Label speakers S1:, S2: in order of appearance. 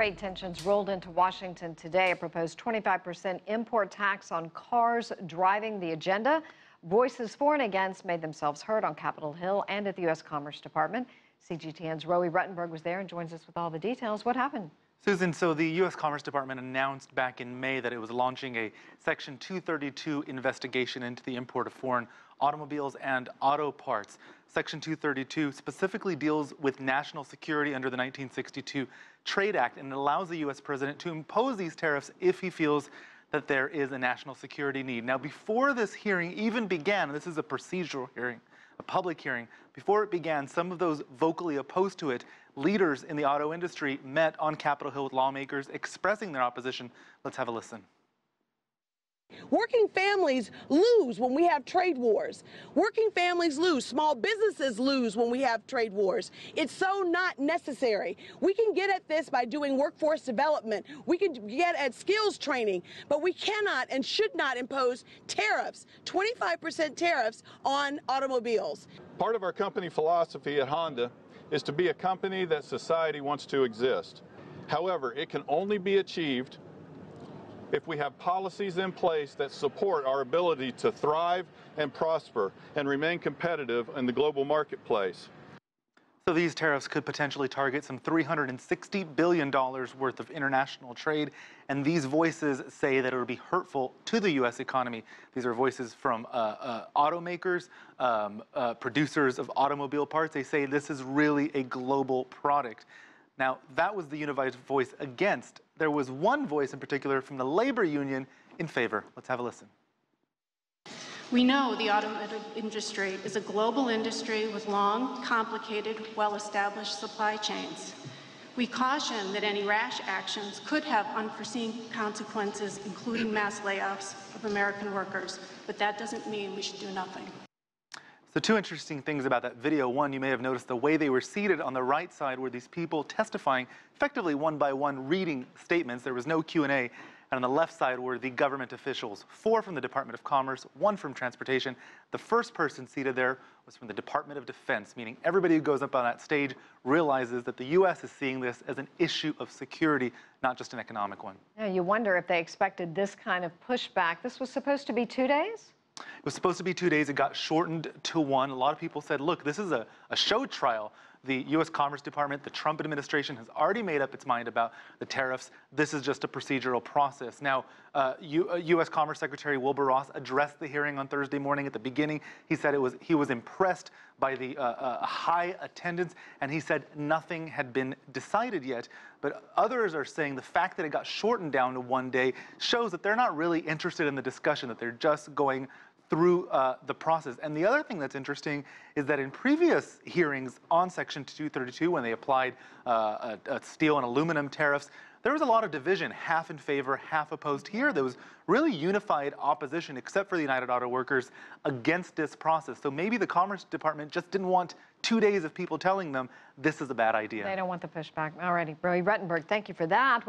S1: Trade tensions rolled into Washington today. A proposed 25% import tax on cars driving the agenda. Voices for and against made themselves heard on Capitol Hill and at the U.S. Commerce Department. CGTN's Roee Ruttenberg was there and joins us with all the details. What happened?
S2: Susan, so the U.S. Commerce Department announced back in May that it was launching a Section 232 investigation into the import of foreign automobiles and auto parts. Section 232 specifically deals with national security under the 1962 Trade Act, and it allows the U.S. president to impose these tariffs if he feels that there is a national security need. Now, before this hearing even began, and this is a procedural hearing, a public hearing, before it began, some of those vocally opposed to it, leaders in the auto industry, met on Capitol Hill with lawmakers expressing their opposition. Let's have a listen.
S3: Working families lose when we have trade wars. Working families lose. Small businesses lose when we have trade wars. It's so not necessary. We can get at this by doing workforce development. We can get at skills training, but we cannot and should not impose tariffs, 25% tariffs on automobiles.
S4: Part of our company philosophy at Honda is to be a company that society wants to exist. However, it can only be achieved if we have policies in place that support our ability to thrive and prosper and remain competitive in the global marketplace.
S2: So these tariffs could potentially target some $360 billion worth of international trade, and these voices say that it would be hurtful to the U.S. economy. These are voices from automakers, producers of automobile parts. They say this is really a global product. Now, that was the unified voice against. There was one voice in particular from the labor union in favor. Let's have a listen.
S5: We know the automotive industry is a global industry with long, complicated, well-established supply chains. We caution that any rash actions could have unforeseen consequences, including mass layoffs of American workers, but that doesn't mean we should do nothing.
S2: So two interesting things about that video. One, you may have noticed the way they were seated. On the right side were these people testifying, effectively one by one reading statements. There was no Q&A. And on the left side were the government officials, 4 from the Department of Commerce, 1 from Transportation. The first person seated there was from the Department of Defense, meaning everybody who goes up on that stage realizes that the U.S. is seeing this as an issue of security, not just an economic one.
S1: Yeah, you wonder if they expected this kind of pushback. This was supposed to be 2 days?
S2: It was supposed to be 2 days. It got shortened to 1. A lot of people said, look, this is a show trial. The U.S. Commerce Department, the Trump administration has already made up its mind about the tariffs. This is just a procedural process. Now, U.S. Commerce Secretary Wilbur Ross addressed the hearing on Thursday morning. At the beginning, he said he was impressed by the high attendance, and he said nothing had been decided yet. But others are saying the fact that it got shortened down to 1 day shows that they're not really interested in the discussion, that they're just going through the process. And the other thing that's interesting is that in previous hearings on Section 232, when they applied steel and aluminum tariffs, there was a lot of division, half in favor, half opposed. Here, there was really unified opposition, except for the United Auto Workers, against this process. So maybe the Commerce Department just didn't want 2 days of people telling them this is a bad idea.
S1: They don't want the pushback. All righty, Roee Ruttenberg, thank you for that.